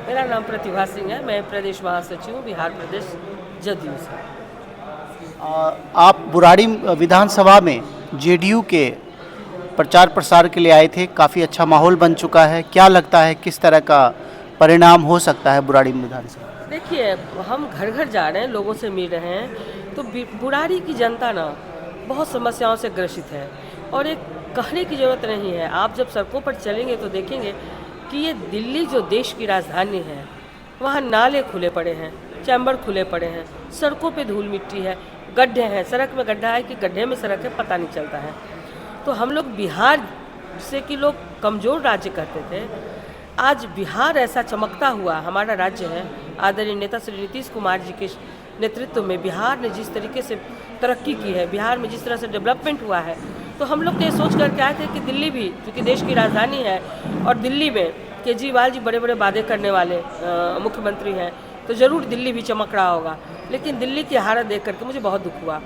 मेरा नाम प्रतिभा सिंह है। मैं प्रदेश महासचिव हूँ, बिहार प्रदेश जदयू से। आप बुराड़ी विधानसभा में जेडीयू के प्रचार प्रसार के लिए आए थे। काफ़ी अच्छा माहौल बन चुका है। क्या लगता है किस तरह का परिणाम हो सकता है बुराड़ी विधानसभा? देखिए, हम घर घर जा रहे हैं, लोगों से मिल रहे हैं, तो बुराड़ी की जनता ना बहुत समस्याओं से ग्रसित है और एक कहने की ज़रूरत नहीं है। आप जब सड़कों पर चलेंगे तो देखेंगे कि ये दिल्ली जो देश की राजधानी है, वहाँ नाले खुले पड़े हैं, चैम्बर खुले पड़े हैं, सड़कों पे धूल मिट्टी है, गड्ढे हैं, सड़क में गड्ढा है कि गड्ढे में सड़क है, पता नहीं चलता है। तो हम लोग बिहार से कि लोग कमज़ोर राज्य कहते थे, आज बिहार ऐसा चमकता हुआ हमारा राज्य है। आदरणीय नेता श्री नीतीश कुमार जी के नेतृत्व में बिहार ने जिस तरीके से तरक्की की है, बिहार में जिस तरह से डेवलपमेंट हुआ है, तो हम लोग तो ये सोच करके आए थे कि दिल्ली भी, क्योंकि देश की राजधानी है और दिल्ली में केजरीवाल जी बड़े बड़े वादे करने वाले मुख्यमंत्री हैं, तो ज़रूर दिल्ली भी चमक रहा होगा। लेकिन दिल्ली की हालत देख करके मुझे बहुत दुख हुआ।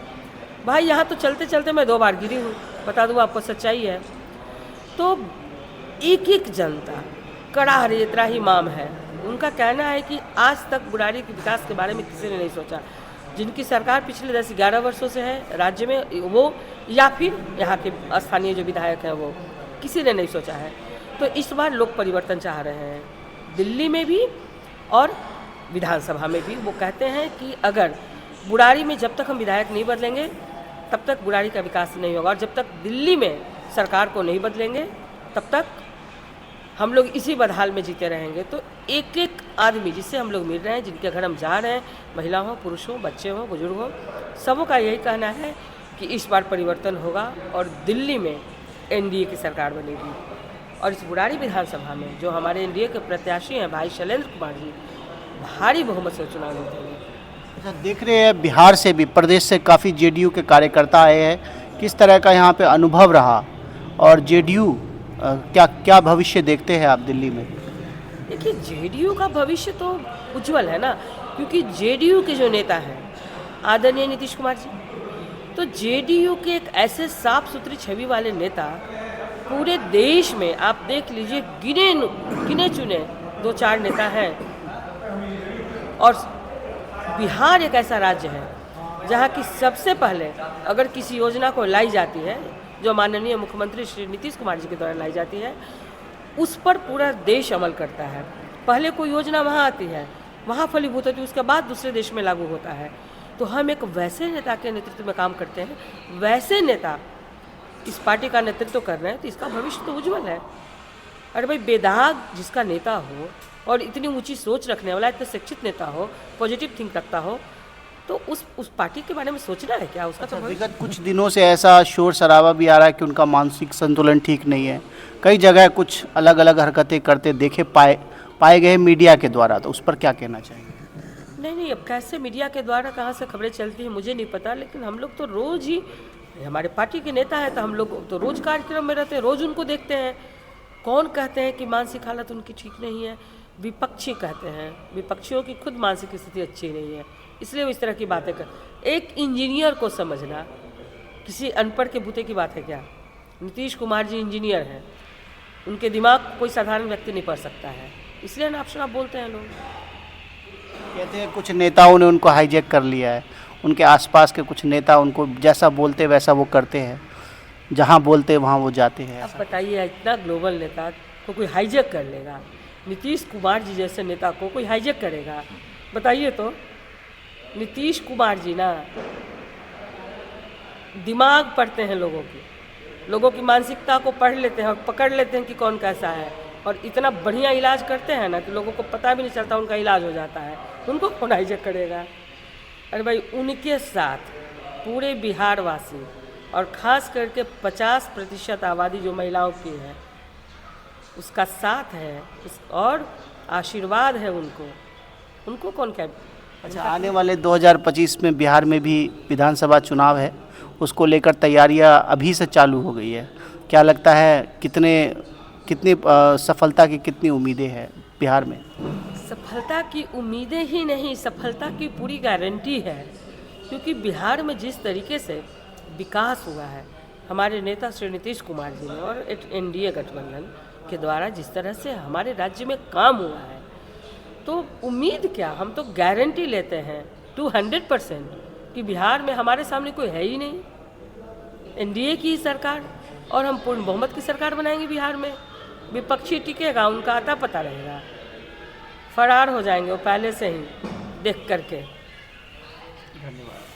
भाई, यहाँ तो चलते चलते मैं 2 बार गिरी हूँ, बता दूँ आपको, सच्चाई है। तो एक एक जनता कड़ा रेतरा ही माम है। उनका कहना है कि आज तक बुराड़ी के विकास के बारे में किसी ने नहीं सोचा। जिनकी सरकार पिछले 10-11 वर्षों से है राज्य में, वो या फिर यहाँ के स्थानीय जो विधायक हैं, वो किसी ने नहीं सोचा है। तो इस बार लोग परिवर्तन चाह रहे हैं, दिल्ली में भी और विधानसभा में भी। वो कहते हैं कि अगर बुराड़ी में जब तक हम विधायक नहीं बदलेंगे तब तक बुराड़ी का विकास नहीं होगा, और जब तक दिल्ली में सरकार को नहीं बदलेंगे तब तक हम लोग इसी बदहाल में जीते रहेंगे। तो एक एक आदमी जिससे हम लोग मिल रहे हैं, जिनके घर हम जा रहे हैं, महिला हो, पुरुष हो, बच्चे हो, बुजुर्ग हो, सबों का यही कहना है कि इस बार परिवर्तन होगा और दिल्ली में एनडीए की सरकार बनेगी। और इस बुराड़ी विधानसभा में जो हमारे एनडीए के प्रत्याशी हैं भाई शैलेंद्र कुमार जी, भारी बहुमत से चुनाव जीतेंगे। अच्छा, देख रहे हैं बिहार से भी, प्रदेश से काफ़ी जेडीयू के कार्यकर्ता आए हैं। किस तरह का यहाँ पे अनुभव रहा और जेडीयू क्या क्या भविष्य देखते हैं आप दिल्ली में? देखिए, जेडीयू का भविष्य तो उज्जवल है ना, क्योंकि जेडीयू के जो नेता हैं आदरणीय नीतीश कुमार जी, तो जेडीयू के एक ऐसे साफ सुथरी छवि वाले नेता पूरे देश में आप देख लीजिए, गिने चुने 2-4 नेता हैं। और बिहार एक ऐसा राज्य है जहाँ की सबसे पहले अगर किसी योजना को लाई जाती है, जो माननीय मुख्यमंत्री श्री नीतीश कुमार जी के द्वारा लाई जाती है, उस पर पूरा देश अमल करता है। पहले कोई योजना वहाँ आती है, वहाँ फलीभूत होती है, उसके बाद दूसरे देश में लागू होता है। तो हम एक वैसे नेता के नेतृत्व में काम करते हैं, वैसे नेता इस पार्टी का नेतृत्व कर रहे हैं, तो इसका भविष्य तो उज्जवल है। अरे भाई, बेदाग जिसका नेता हो और इतनी ऊंची सोच रखने वाला, इतना शिक्षित नेता हो, पॉजिटिव थिंक रखता हो, तो उस पार्टी के बारे में सोचना है क्या? उसका तो विगत कुछ दिनों से ऐसा शोर शराबा भी आ रहा है कि उनका मानसिक संतुलन ठीक नहीं है। कई जगह कुछ अलग अलग हरकतें करते देखे पाए गए मीडिया के द्वारा, तो उस पर क्या कहना चाहिए? नहीं, अब कैसे मीडिया के द्वारा कहाँ से खबरें चलती हैं मुझे नहीं पता, लेकिन हम लोग तो रोज़ ही, हमारे पार्टी के नेता हैं तो हम लोग तो रोज़ कार्यक्रम में रहते हैं, रोज़ उनको देखते हैं। कौन कहते हैं कि मानसिक हालत उनकी ठीक नहीं है? विपक्षी कहते हैं। विपक्षियों की खुद मानसिक स्थिति अच्छी नहीं है, इसलिए वो इस तरह की बातें कर। एक इंजीनियर को समझना किसी अनपढ़ के बूते की बात है क्या? नीतीश कुमार जी इंजीनियर हैं, उनके दिमाग कोई साधारण व्यक्ति नहीं पढ़ सकता है, इसलिए ना आप बोलते हैं लोग। कहते हैं कुछ नेताओं ने उनको हाईजैक कर लिया है, उनके आसपास के कुछ नेता उनको जैसा बोलते वैसा वो करते हैं, जहाँ बोलते वहाँ वो जाते हैं। अब बताइए, इतना ग्लोबल नेता को कोई हाईजैक कर लेगा? नीतीश कुमार जी जैसे नेता को कोई हाईजैक करेगा? बताइए तो। नीतीश कुमार जी ना दिमाग पढ़ते हैं लोगों की मानसिकता को पढ़ लेते हैं और पकड़ लेते हैं कि कौन कैसा है, और इतना बढ़िया इलाज करते हैं ना कि लोगों को पता भी नहीं चलता, उनका इलाज हो जाता है। उनको कौन हाईजैक करेगा? अरे भाई, उनके साथ पूरे बिहार वासी और ख़ास करके 50% आबादी जो महिलाओं की है, उसका साथ है और आशीर्वाद है उनको कौन क्या? अच्छा, आने वाले 2025 में बिहार में भी विधानसभा चुनाव है, उसको लेकर तैयारियां अभी से चालू हो गई है। क्या लगता है कितनी सफलता की कितनी उम्मीदें हैं बिहार में? सफलता की उम्मीदें ही नहीं, सफलता की पूरी गारंटी है, क्योंकि बिहार में जिस तरीके से विकास हुआ है हमारे नेता श्री नीतीश कुमार जी ने और एनडीए गठबंधन के द्वारा, जिस तरह से हमारे राज्य में काम हुआ है, तो उम्मीद क्या, हम तो गारंटी लेते हैं 200% कि बिहार में हमारे सामने कोई है ही नहीं, एनडीए की सरकार, और हम पूर्ण बहुमत की सरकार बनाएंगे बिहार में। विपक्षी टिकेगा, उनका आता पता रहेगा, फरार हो जाएंगे वो पहले से ही देख करके। धन्यवाद।